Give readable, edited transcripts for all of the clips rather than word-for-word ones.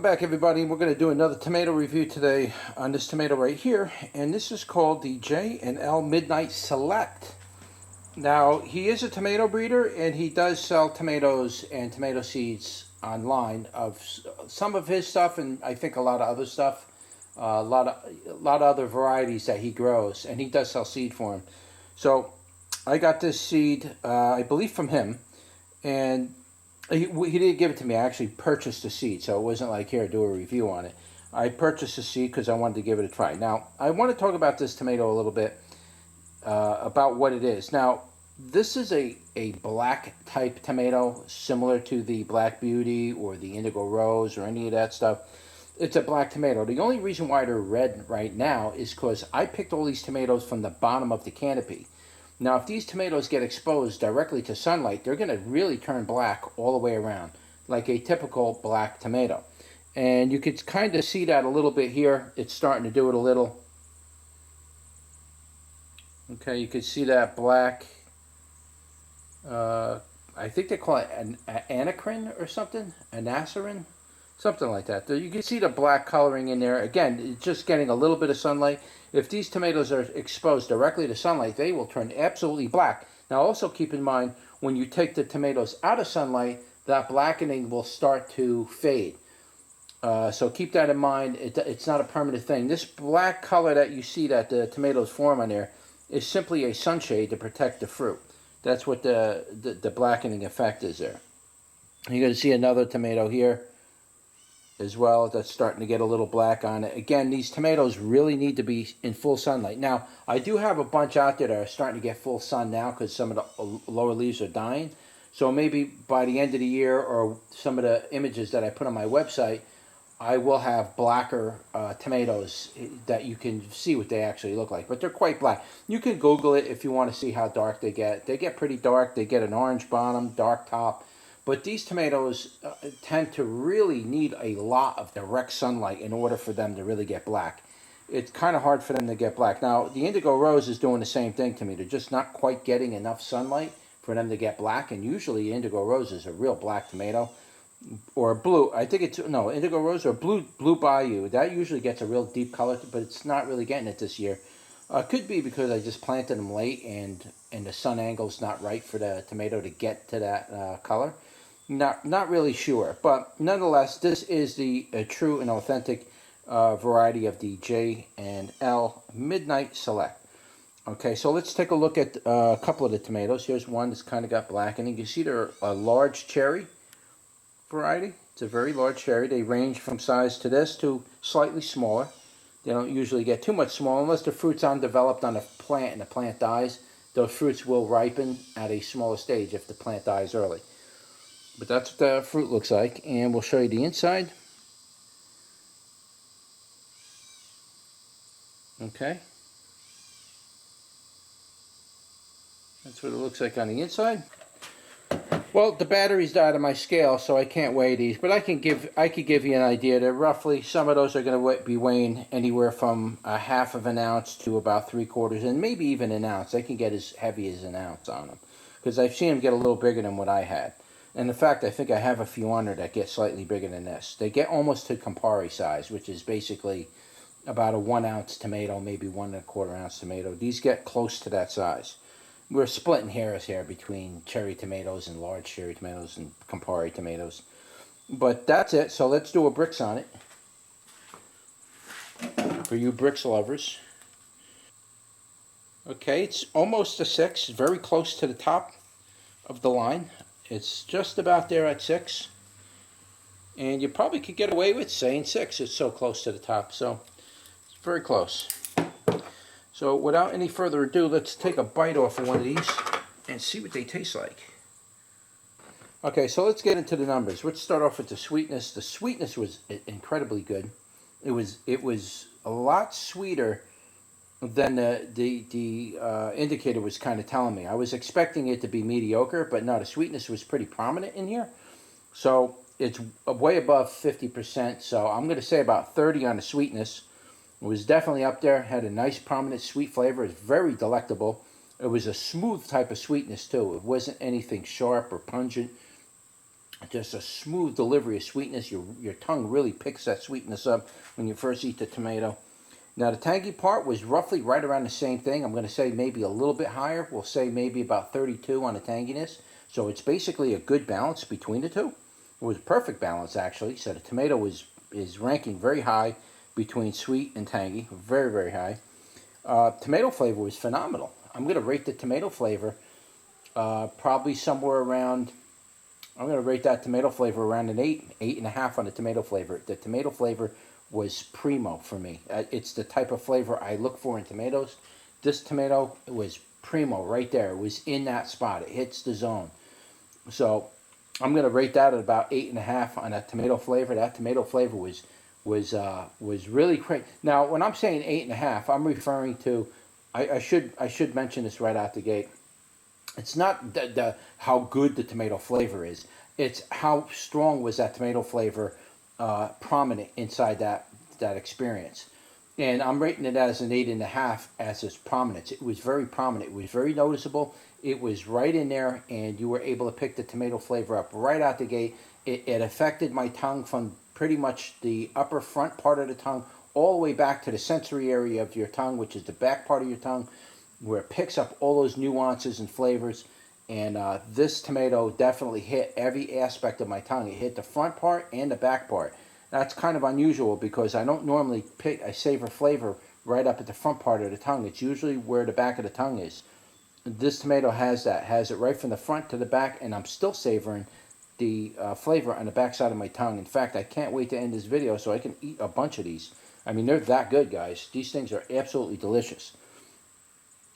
back, everybody. We're going to do another tomato review today on this tomato right here, and this is called the J&L Midnight Select. Now, he is a tomato breeder, and he does sell tomatoes and tomato seeds online of some of his stuff, and I think a lot of other stuff, a lot of other varieties that he grows, and he does sell seed for him. So, I got this seed, I believe, from him, and he didn't give it to me. I actually purchased the seed, so it wasn't like, here, do a review on it. I purchased the seed because I wanted to give it a try. Now, I want to talk about this tomato a little bit, about what it is. Now, this is a black type tomato, similar to the Black Beauty or the Indigo Rose or any of that stuff. It's a black tomato. The only reason why they're red right now is because I picked all these tomatoes from the bottom of the canopy. Now, if these tomatoes get exposed directly to sunlight, they're going to really turn black all the way around, like a typical black tomato. And you could kind of see that a little bit here. It's starting to do it a little. Okay, you can see that black. I think they call it an anacrine or something, anacerin, something like that. You can see the black coloring in there. Again, it's just getting a little bit of sunlight. If these tomatoes are exposed directly to sunlight, they will turn absolutely black. Now, also keep in mind, when you take the tomatoes out of sunlight, that blackening will start to fade. So keep that in mind. It's not a permanent thing. This black color that you see that the tomatoes form on there is simply a sunshade to protect the fruit. That's what the blackening effect is there. You're going to see another tomato here as well that's starting to get a little black on it. Again, these tomatoes really need to be in full sunlight. Now, I do have a bunch out there that are starting to get full sun now because some of the lower leaves are dying. So maybe by the end of the year, or some of the images that I put on my website, I will have blacker tomatoes that you can see what they actually look like. But they're quite black. You can Google it if you want to see how dark they get. They get pretty dark. They get an orange bottom, dark top. But these tomatoes tend to really need a lot of direct sunlight in order for them to really get black. It's kind of hard for them to get black. Now, the Indigo Rose is doing the same thing to me. They're just not quite getting enough sunlight for them to get black. And usually Indigo Rose is a real black tomato. Or blue. I think it's, no, Indigo Rose or Blue Bayou. That usually gets a real deep color, but it's not really getting it this year. Could be because I just planted them late and the sun angle's not right for the tomato to get to that color. Not really sure, but nonetheless, this is the true and authentic variety of the J&L Midnight Select. Okay, so let's take a look at a couple of the tomatoes. Here's one that's kind of got blackening. You see they're a large cherry variety. It's a very large cherry. They range from size to this to slightly smaller. They don't usually get too much small unless the fruit's undeveloped on a plant and the plant dies. Those fruits will ripen at a smaller stage if the plant dies early. But that's what the fruit looks like, and we'll show you the inside. Okay. That's what it looks like on the inside. Well, the batteries died on my scale, so I can't weigh these, but I could give you an idea that roughly some of those are going to be weighing anywhere from a half of an ounce to about 3/4, and maybe even an ounce. I can get as heavy as an ounce on them, because I've seen them get a little bigger than what I had. And in fact, I think I have a few on there that get slightly bigger than this. They get almost to compari size, which is basically about a 1 ounce tomato, maybe 1 1/4 ounce tomato. These get close to that size. We're splitting hairs here between cherry tomatoes and large cherry tomatoes and compari tomatoes. But that's it. So let's do a bricks on it. For you bricks lovers. Okay, it's almost a 6. Very close to the top of the line. It's just about there at 6. And you probably could get away with saying 6. It's so close to the top. So it's very close. So without any further ado, let's take a bite off of one of these and see what they taste like. Okay, so let's get into the numbers. Let's start off with the sweetness. The sweetness was incredibly good. It was a lot sweeter than the indicator was kind of telling me. I was expecting it to be mediocre, but no, the sweetness was pretty prominent in here. So it's way above 50%, so I'm going to say about 30 on the sweetness. It was definitely up there, had a nice prominent sweet flavor. It's very delectable. It was a smooth type of sweetness too. It wasn't anything sharp or pungent. Just a smooth delivery of sweetness. Your tongue really picks that sweetness up when you first eat the tomato. Now the tangy part was roughly right around the same thing. I'm going to say maybe a little bit higher. We'll say maybe about 32 on the tanginess. So it's basically a good balance between the two. It was a perfect balance actually. So the tomato is ranking very high between sweet and tangy. Very, very high. Tomato flavor was phenomenal. I'm going to rate the tomato flavor probably somewhere around, I'm going to rate that tomato flavor around an 8.5 on the tomato flavor. The tomato flavor was primo for me. It's the type of flavor I look for in tomatoes. This tomato was primo right there. It was in that spot. It hits the zone. So I'm going to rate that at about 8.5 on that tomato flavor. That tomato flavor was really great. Now, when I'm saying 8.5, I'm referring to, I should mention this right out the gate. It's not how good the tomato flavor is. It's how strong was that tomato flavor prominent inside that experience. And I'm rating it as an 8.5 as its prominence. It was very prominent. It was very noticeable. It was right in there, and you were able to pick the tomato flavor up right out the gate. It affected my tongue from pretty much the upper front part of the tongue all the way back to the sensory area of your tongue, which is the back part of your tongue, where it picks up all those nuances and flavors. And this tomato definitely hit every aspect of my tongue. It hit the front part and the back part. That's kind of unusual because I don't normally pick a savor flavor right up at the front part of the tongue. It's usually where the back of the tongue is. This tomato has that, has it right from the front to the back, and I'm still savoring the flavor on the back side of my tongue. In fact, I can't wait to end this video so I can eat a bunch of these. I mean, they're that good, guys. These things are absolutely delicious.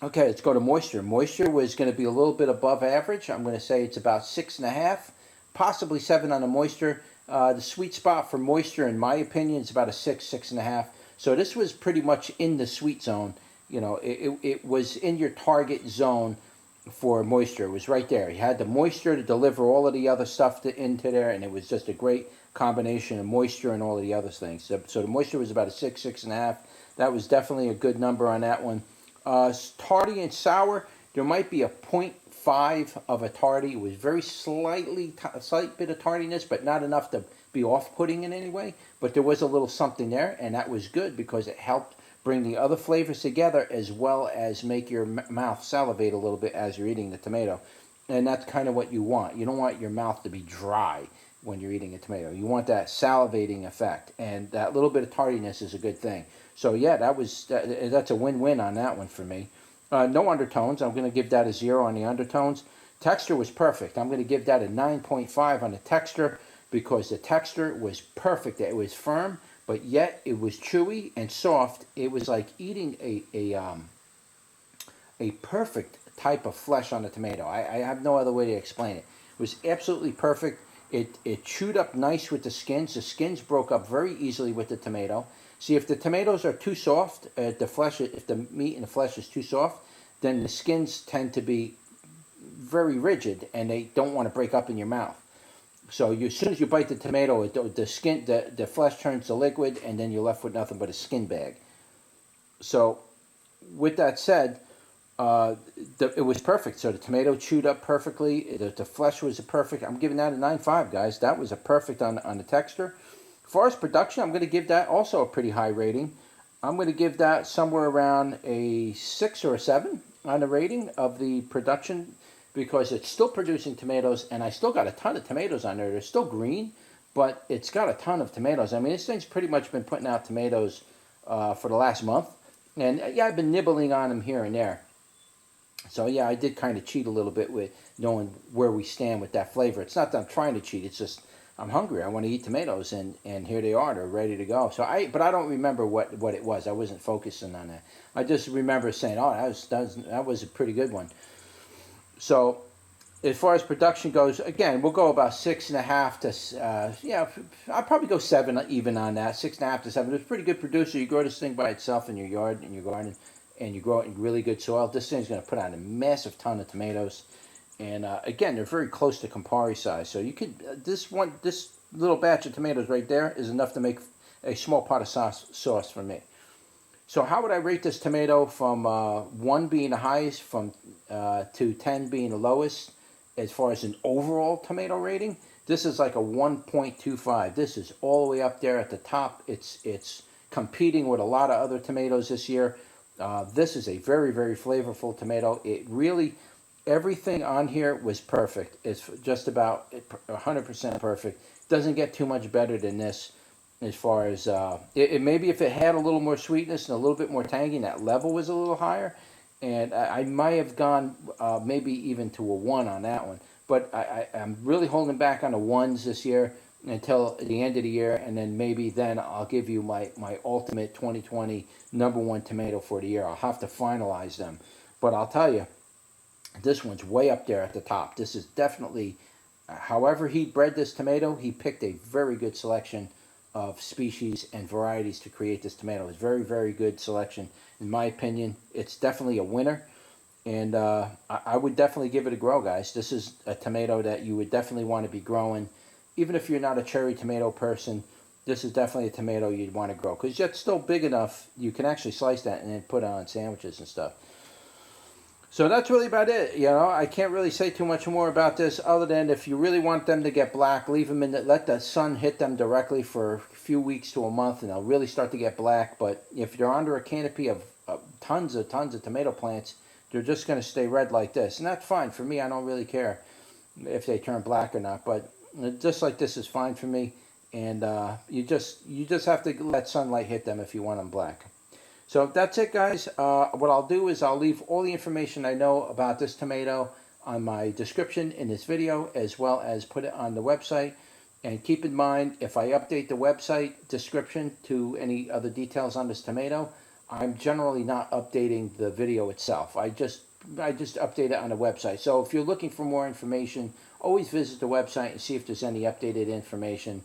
Okay, let's go to moisture. Moisture was going to be a little bit above average. I'm going to say it's about 6.5, possibly 7 on the moisture. The sweet spot for moisture, in my opinion, is about a 6, 6.5. So this was pretty much in the sweet zone. You know, it was in your target zone for moisture. It was right there. You had the moisture to deliver all of the other stuff into there, and it was just a great combination of moisture and all of the other things. So the moisture was about a 6, 6.5. That was definitely a good number on that one. Tardy and sour, there might be a 0.5 of a tardy. It was very slight bit of tardiness, but not enough to be off-putting in any way. But there was a little something there, and that was good because it helped bring the other flavors together as well as make your mouth salivate a little bit as you're eating the tomato. And that's kind of what you want. You don't want your mouth to be dry when you're eating a tomato. You want that salivating effect, and that little bit of tardiness is a good thing. So yeah, that's a win-win on that one for me. No undertones. I'm going to give that a 0 on the undertones. Texture was perfect. I'm going to give that a 9.5 on the texture because the texture was perfect. It was firm, but yet it was chewy and soft. It was like eating a perfect type of flesh on the tomato. I have no other way to explain it. It was absolutely perfect. It chewed up nice with the skins. The skins broke up very easily with the tomato. See, if the tomatoes are too soft, if the meat and the flesh is too soft, then the skins tend to be very rigid and they don't want to break up in your mouth. So as soon as you bite the tomato, the flesh turns to liquid, and then you're left with nothing but a skin bag. So, with that said, it was perfect. So the tomato chewed up perfectly. The flesh was perfect. I'm giving that a 9.5, guys. That was a perfect on the texture. As far as production, I'm going to give that also a pretty high rating. I'm going to give that somewhere around a 6 or a 7 on the rating of the production because it's still producing tomatoes, and I still got a ton of tomatoes on there. They're still green, but it's got a ton of tomatoes. I mean, this thing's pretty much been putting out tomatoes for the last month. And yeah, I've been nibbling on them here and there. So yeah, I did kind of cheat a little bit with knowing where we stand with that flavor. It's not that I'm trying to cheat. It's just I'm hungry. I want to eat tomatoes, and here they are. They're ready to go. But I don't remember what it was. I wasn't focusing on that. I just remember saying, oh, that was a pretty good one. So as far as production goes, again, we'll go about 6.5 to, I'll probably go 7 even on that, 6.5 to 7. It's a pretty good producer. You grow this thing by itself in your yard, in your garden, and you grow it in really good soil. This thing's going to put on a massive ton of tomatoes. And again, they're very close to compari size. So you could, this little batch of tomatoes right there is enough to make a small pot of sauce for me. So how would I rate this tomato from 1 being the highest to 10 being the lowest as far as an overall tomato rating? This is like a 1.25. This is all the way up there at the top. It's competing with a lot of other tomatoes this year. This is a very, very flavorful tomato. It really, everything on here was perfect. It's just about 100% perfect. Doesn't get too much better than this as far as, maybe if it had a little more sweetness and a little bit more tangy, and that level was a little higher, and I might have gone maybe even to a 1 on that one. But I'm really holding back on the 1s this year until the end of the year, and then maybe then I'll give you my ultimate 2020 #1 tomato for the year. I'll have to finalize them. But I'll tell you, this one's way up there at the top. This is definitely, however he bred this tomato, he picked a very good selection of species and varieties to create this tomato. It's very, very good selection. In my opinion, it's definitely a winner. And I would definitely give it a grow, guys. This is a tomato that you would definitely want to be growing. Even if you're not a cherry tomato person, this is definitely a tomato you'd want to grow. Because it's still big enough, you can actually slice that and then put it on sandwiches and stuff. So that's really about it. You know, I can't really say too much more about this other than if you really want them to get black, leave them in let the sun hit them directly for a few weeks to a month, and they'll really start to get black. But if you're under a canopy of tons of tomato plants, they're just going to stay red like this. And that's fine. For me, I don't really care if they turn black or not. But just like this is fine for me. And you just have to let sunlight hit them if you want them black. So that's it, guys. What I'll do is I'll leave all the information I know about this tomato on my description in this video, as well as put it on the website. And keep in mind, if I update the website description to any other details on this tomato, I'm generally not updating the video itself. I just update it on the website. So if you're looking for more information, always visit the website and see if there's any updated information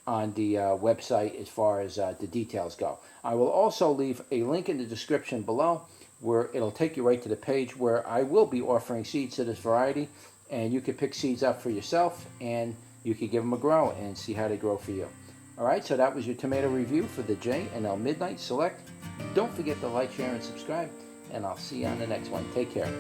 on the website as far as the details go. I will also leave a link in the description below where it'll take you right to the page where I will be offering seeds to this variety, and you can pick seeds up for yourself and you can give them a grow and see how they grow for you. Alright, so that was your tomato review for the J&L Midnight Select. Don't forget to like, share, and subscribe, and I'll see you on the next one. Take care.